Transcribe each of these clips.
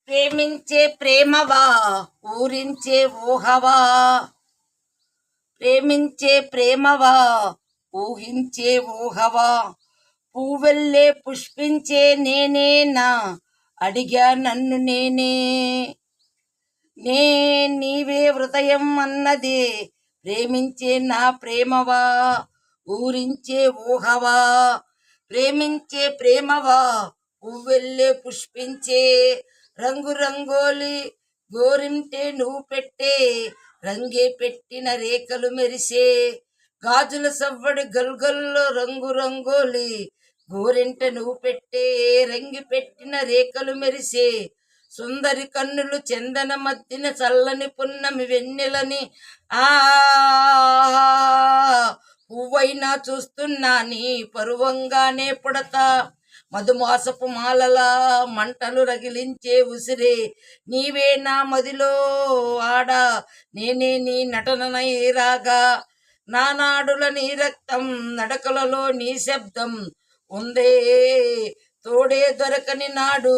ప్రేమించే ప్రేమవా ఊరించే ఊహవా, ప్రేమించే ప్రేమవా ఊహించే ఊహవా, పువ్వెల్లే పుష్పించే నేనేనా అడిగా నన్ను నేనే. నే నీవే హృదయం అన్నదే ప్రేమించే నా ప్రేమవా ఊరించే ఊహవా, ప్రేమించే ప్రేమవా పువ్వెల్లే పుష్పించే రంగు రంగోలి గోరింటే నువ్వు పెట్టే రంగే పెట్టిన రేఖలు మెరిసే గాజుల సవ్వడి గల్గల్లో రంగు రంగోలి గోరింట నువ్వు పెట్టే రంగి పెట్టిన రేఖలు మెరిసే సుందరి కన్నులు చందన మధ్యన చల్లని పున్నమి వెన్నెలని ఆ పువ్వైనా చూస్తున్నా నీ పరువంగానే పుడతా, మధుమాసపు మాలలా మంటలు రగిలించే ఉసిరే నీవే నా మదిలో ఆడా, నేనే నీ నటననై రాగా, నానాడుల నీ రక్తం నడకలలో నీ శబ్దం ఉందే తోడే దొరకని నాడు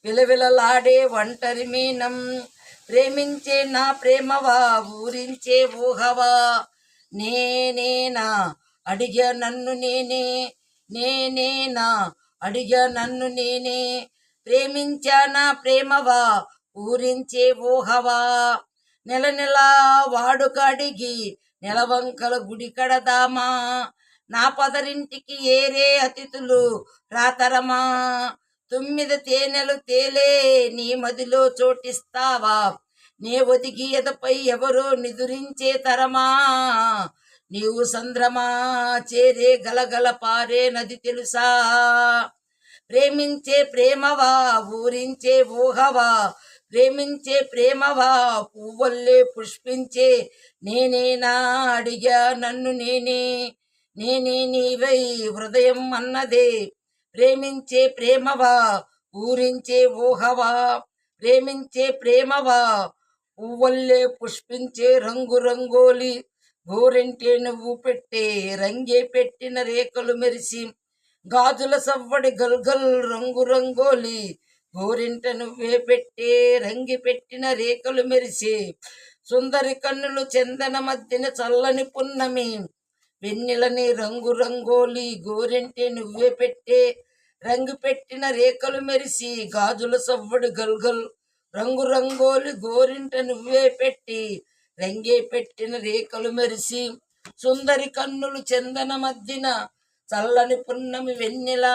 విలవిలలాడే ఒంటరి మీనం. ప్రేమించే నా ప్రేమవా ఊరించే ఊహవా, నేనేనా అడిగా నన్ను నేనే, నేనేనా అడిగా నన్ను నేనే. ప్రేమించానా ప్రేమవా ఊరించే ఊహవా, నెల నెల వాడుక అడిగి నెలవంకల గుడి కడదామా, నా పదరింటికి ఏరే అతిథులు రాతరమా, తొమ్మిది తేనెలు తేలే నీ మదిలో చోటిస్తావా, నే ఒదిగి ఎదపై ఎవరో నిదురించే తరమా, నీవు సంద్రమా చేరే గలగల పారే నది తెలుసా. ప్రేమించే ప్రేమవా ఊరించే ఊహవా, ప్రేమించే ప్రేమవా పువ్వల్లే పుష్పించే నేనేనా అడిగా నన్ను నేనే, నేనే నీవై హృదయం అన్నదే ప్రేమించే ప్రేమవా ఊరించే ఊహవా, ప్రేమించే ప్రేమవా పువ్వల్లే పుష్పించే రంగు రంగోలి గోరెంటే నువ్వు పెట్టే రంగే పెట్టిన రేఖలు మెరిసి గాజుల సవ్వడి గల్గల్ రంగు రంగోలి గోరింట నువ్వే పెట్టే రంగి పెట్టిన రేఖలు మెరిసే సుందరి కన్నులు చందన మధ్యన చల్లని పున్నమి వెన్నెలని రంగు రంగోలి గోరింటే నువ్వే పెట్టే రంగు పెట్టిన రేఖలు మెరిసి గాజుల సవ్వడి గల్గల్ రంగు రంగోలి గోరింట నువ్వే పెట్టి రంగే పెట్టిన రేఖలు మెరిసి సుందరి కన్నులు చందన మధ్యన చల్లని పున్నమి వెన్నెలా.